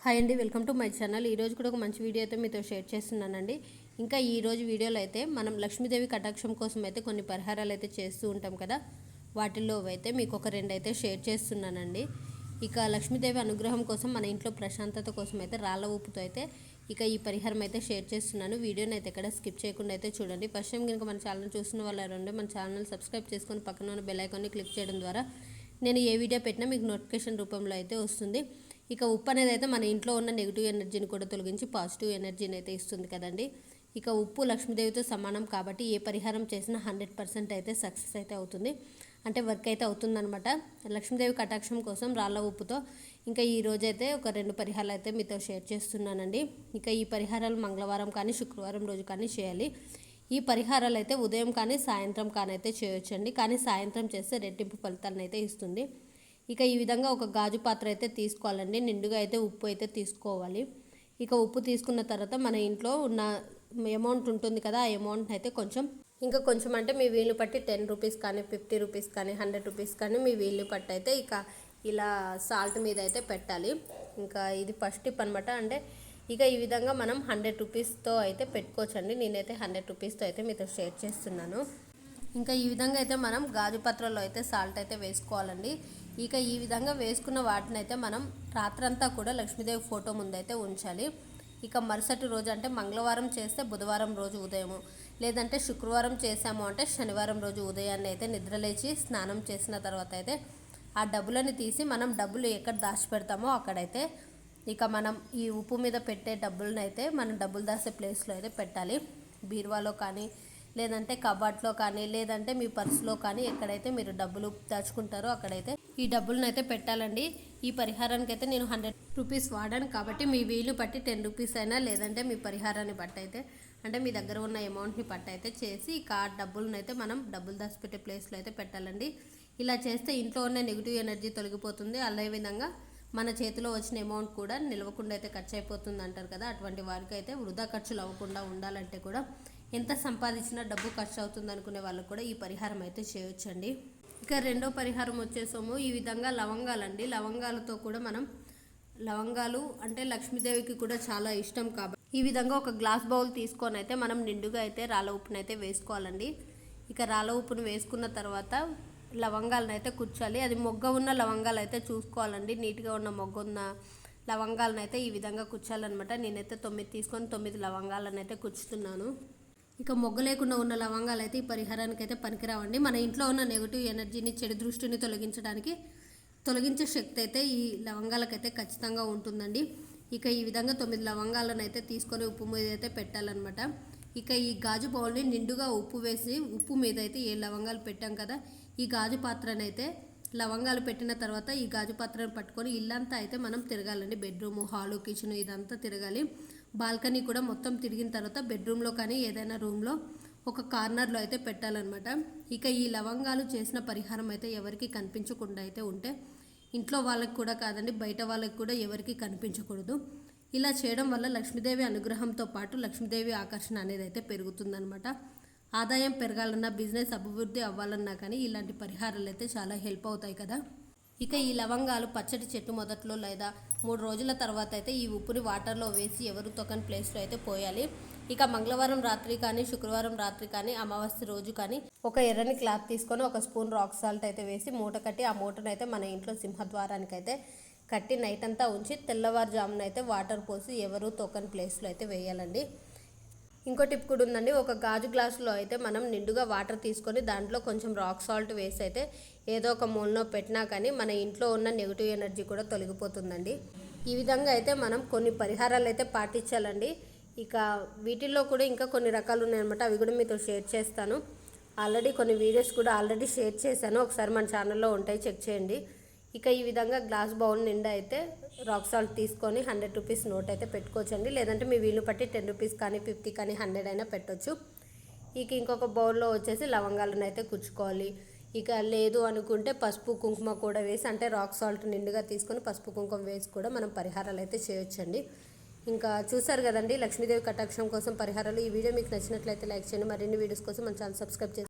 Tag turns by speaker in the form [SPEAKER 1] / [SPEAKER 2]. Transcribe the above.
[SPEAKER 1] Hi అండి, welcome to my channel. ఈరోజు కూడా ఒక మంచి వీడియో అయితే మీతో షేర్ చేస్తున్నానండి. ఇంకా ఈరోజు వీడియోలో అయితే మనం లక్ష్మీదేవి కటాక్షం కోసం అయితే కొన్ని పరిహారాలు అయితే చేస్తూ ఉంటాం కదా, వాటిల్లో అయితే మీకు ఒక రెండు అయితే షేర్ చేస్తున్నానండి. ఇక లక్ష్మీదేవి అనుగ్రహం కోసం మన ఇంట్లో ప్రశాంతత కోసం అయితే రాళ్ళ ఉప్పుతో అయితే ఇక ఈ పరిహారం అయితే షేర్ చేస్తున్నాను. వీడియోని అయితే ఎక్కడ స్కిప్ చేయకుండా అయితే చూడండి. ఫస్ట్ టైం కనుక మన ఛానల్ చూస్తున్న వాళ్ళు ఎవరంటే మన ఛానల్ సబ్స్క్రైబ్ చేసుకొని పక్కన ఉన్న బెల్ ఐకాన్ని క్లిక్ చేయడం ద్వారా నేను ఏ వీడియో పెట్టినా మీకు నోటిఫికేషన్ రూపంలో అయితే వస్తుంది. ఇక ఉప్పు అనేది అయితే మన ఇంట్లో ఉన్న నెగిటివ్ ఎనర్జీని కూడా తొలగించి పాజిటివ్ ఎనర్జీని అయితే ఇస్తుంది కదండి. ఇక ఉప్పు లక్ష్మీదేవితో సమానం కాబట్టి ఏ పరిహారం చేసినా 100% అయితే సక్సెస్ అయితే అవుతుంది, అంటే వర్క్ అయితే అవుతుందన్నమాట. లక్ష్మీదేవి కటాక్షం కోసం రాళ్ళ ఉప్పుతో ఇంకా ఈ రోజైతే ఒక రెండు పరిహారాలు అయితే మీతో షేర్ చేస్తున్నానండి. ఇక ఈ పరిహారాలు మంగళవారం కానీ శుక్రవారం రోజు కానీ చేయాలి. ఈ పరిహారాలు అయితే ఉదయం కానీ సాయంత్రం కానీ అయితే చేయొచ్చండి, కానీ సాయంత్రం చేస్తే రెట్టింపు ఫలితాలను అయితే ఇస్తుంది. ఇక ఈ విధంగా ఒక గాజు పాత్ర అయితే తీసుకోవాలండి. నిండుగా అయితే ఉప్పు అయితే తీసుకోవాలి. ఇక ఉప్పు తీసుకున్న తర్వాత మన ఇంట్లో ఉన్న అమౌంట్ ఉంటుంది కదా, ఆ అమౌంట్ అయితే కొంచెం అంటే మీ వీలు పట్టి 10 రూపీస్ కానీ 50 రూపీస్ కానీ 100 రూపీస్ కానీ మీ వీలు పట్టి అయితే ఇక ఇలా సాల్ట్ మీద అయితే పెట్టాలి. ఇంకా ఇది ఫస్ట్ టిప్ అనమాట. అంటే ఇక ఈ విధంగా మనం 100 రూపీస్తో అయితే పెట్టుకోవచ్చండి. నేనైతే 100 రూపీస్తో అయితే మీతో షేర్ చేస్తున్నాను. ఇంకా ఈ విధంగా అయితే మనం గాజు పాత్రలో అయితే సాల్ట్ అయితే వేసుకోవాలండి. ఇక ఈ విధంగా వేసుకున్న వాటిని అయితే మనం రాత్రంతా కూడా లక్ష్మీదేవి ఫోటో ముందైతే ఉంచాలి. ఇక మరుసటి రోజు అంటే మంగళవారం చేస్తే బుధవారం రోజు ఉదయము, లేదంటే శుక్రవారం చేసాము అంటే శనివారం రోజు ఉదయాన్నే అయితే నిద్రలేచి స్నానం చేసిన తర్వాత అయితే ఆ డబ్బులని తీసి మనం డబ్బులు ఎక్కడ దాచిపెడతామో అక్కడైతే ఇక మనం ఈ ఉప్పు మీద పెట్టే డబ్బులను అయితే మనం డబ్బులు దాచే ప్లేస్లో అయితే పెట్టాలి. బీరువాలో కానీ, లేదంటే కబాట్లో కానీ, లేదంటే మీ పర్సులో కానీ ఎక్కడైతే మీరు డబ్బులు దాచుకుంటారో అక్కడైతే ఈ డబ్బులను అయితే పెట్టాలండి. ఈ పరిహారానికి అయితే నేను 100 రూపీస్ వాడాను కాబట్టి మీ వీలు పట్టి 10 రూపీస్ అయినా, లేదంటే మీ పరిహారాన్ని బట్టి అయితే అంటే మీ దగ్గర ఉన్న అమౌంట్ని పట్టి అయితే చేసి ఇక ఆ డబ్బులను అయితే మనం డబ్బులు దాచిపెట్టే ప్లేస్లో అయితే పెట్టాలండి. ఇలా చేస్తే ఇంట్లో ఉన్న నెగిటివ్ ఎనర్జీ తొలగిపోతుంది. అదే విధంగా మన చేతిలో వచ్చిన అమౌంట్ కూడా నిలవకుండా అయితే ఖర్చు అయిపోతుంది అంటారు కదా, అటువంటి వారికి అయితే వృధా ఖర్చులు అవ్వకుండా ఉండాలంటే కూడా ఎంత సంపాదించినా డబ్బు ఖర్చు అవుతుంది అనుకునే వాళ్ళకు కూడా ఈ పరిహారం అయితే చేయొచ్చండి. ఇక రెండో పరిహారం వచ్చేసాము ఈ విధంగా లవంగాలండి. లవంగాలతో కూడా మనం లవంగాలు అంటే లక్ష్మీదేవికి కూడా చాలా ఇష్టం కాబట్టి ఈ విధంగా ఒక గ్లాస్ బౌల్ తీసుకొని అయితే మనం నిండుగా అయితే రాళ్ళ ఉప్పును అయితే వేసుకోవాలండి. ఇక రాళ్ళ ఉప్పును వేసుకున్న తర్వాత లవంగాలను అయితే కుచ్చాలి. అది మొగ్గ ఉన్న లవంగాలు అయితే చూసుకోవాలండి. నీట్గా ఉన్న మొగ్గ ఉన్న లవంగాలను అయితే ఈ విధంగా కుచ్చాలన్నమాట. నేనైతే 9 తీసుకొని 9 లవంగాలను అయితే కుచ్చుతున్నాను. ఇక మొగ్గ లేకుండా ఉన్న లవంగాలు అయితే ఈ పరిహారానికి అయితే పనికిరావండి. మన ఇంట్లో ఉన్న నెగిటివ్ ఎనర్జీని, చెడు దృష్టిని తొలగించే శక్తి అయితే ఈ లవంగాలకైతే ఖచ్చితంగా ఉంటుందండి. ఇక ఈ విధంగా 9 లవంగాలను అయితే తీసుకొని ఉప్పు మీద అయితే పెట్టాలన్నమాట. ఇక ఈ గాజు బౌల్ని నిండుగా ఉప్పు వేసి ఉప్పు మీద అయితే 7 లవంగాలు పెట్టాం కదా, ఈ గాజు పాత్రనైతే లవంగాలు పెట్టిన తర్వాత ఈ గాజు పాత్రను పట్టుకొని ఇల్లంతా అయితే మనం తిరగాలండి. బెడ్రూము, హాలు, కిచెన్ ఇదంతా తిరగాలి. బాల్కనీ కూడా మొత్తం తిరిగిన తర్వాత బెడ్రూమ్లో కానీ ఏదైనా రూమ్లో ఒక కార్నర్లో అయితే పెట్టాలన్నమాట. ఇక ఈ లవంగాలు చేసిన పరిహారం అయితే ఎవరికి కనిపించకుండా అయితే ఉంటే ఇంట్లో వాళ్ళకి కూడా కాదండి, బయట వాళ్ళకి కూడా ఎవరికి కనిపించకూడదు. ఇలా చేయడం వల్ల లక్ష్మీదేవి అనుగ్రహంతో పాటు లక్ష్మీదేవి ఆకర్షణ అనేది అయితే పెరుగుతుందన్నమాట. ఆదాయం పెరగాలన్నా, బిజినెస్ అభివృద్ధి అవ్వాలన్నా కానీ ఇలాంటి పరిహారాలు అయితే చాలా హెల్ప్ అవుతాయి కదా. ఇక ఈ లవంగాలు పచ్చడి చెట్టు మొదట్లో లేదా 3 రోజుల తర్వాత అయితే ఈ ఉప్పుని వాటర్లో వేసి ఎవరు తొక్కని ప్లేస్లో అయితే పోయాలి. ఇక మంగళవారం రాత్రి కానీ, శుక్రవారం రాత్రి కానీ, అమావాస్య రోజు కానీ ఒక ఎర్రని క్లాత్ తీసుకొని 1 స్పూన్ రాక్ సాల్ట్ అయితే వేసి మూట కట్టి ఆ మూటను అయితే మన ఇంట్లో సింహద్వారానికి అయితే కట్టి నైట్ అంతా ఉంచి తెల్లవారుజామున అయితే వాటర్ పోసి ఎవరు తొక్కని ప్లేస్లో అయితే వేయాలండి. ఇంకో టిప్ కూడా ఉందండి. ఒక గాజు గ్లాసులో అయితే మనం నిండుగా వాటర్ తీసుకొని దాంట్లో కొంచెం రాక్ సాల్ట్ వేసి అయితే ఏదో ఒక మూలనో పెట్టినా కానీ మన ఇంట్లో ఉన్న నెగిటివ్ ఎనర్జీ కూడా తొలగిపోతుందండి. ఈ విధంగా అయితే మనం కొన్ని పరిహారాలు అయితే పాటించాలండి. ఇక వీటిల్లో కూడా ఇంకా కొన్ని రకాలు ఉన్నాయన్నమాట, అవి కూడా మీతో షేర్ చేస్తాను. ఆల్రెడీ కొన్ని వీడియోస్ కూడా షేర్ చేశాను, ఒకసారి మన ఛానల్లో ఉంటాయి, చెక్ చేయండి. ఇక ఈ విధంగా గ్లాస్ బౌల్ నిండా అయితే రాక్ సాల్ట్ తీసుకొని 100 రూపీస్ నోట్ అయితే పెట్టుకోవచ్చండి, లేదంటే మీ వీలు పట్టి 10 రూపీస్ కానీ 50 కానీ 100 అయినా పెట్టవచ్చు. ఇక ఇంకొక బౌల్లో వచ్చేసి లవంగాలను అయితే కుచ్చుకోవాలి. ఇక లేదు అనుకుంటే పసుపు కుంకుమ కూడా వేసి, అంటే రాక్ సాల్ట్ నిండుగా తీసుకొని పసుపు కుంకుమ వేసి కూడా మనం పరిహారాలు అయితే చేయొచ్చండి. ఇంకా చూసారు కదండి లక్ష్మీదేవి కటాక్షం కోసం పరిహారాలు. ఈ వీడియో మీకు నచ్చినట్లయితే లైక్ చేయండి. మరిన్ని వీడియోస్ కోసం మన ఛానల్ సబ్స్క్రైబ్ చేయండి.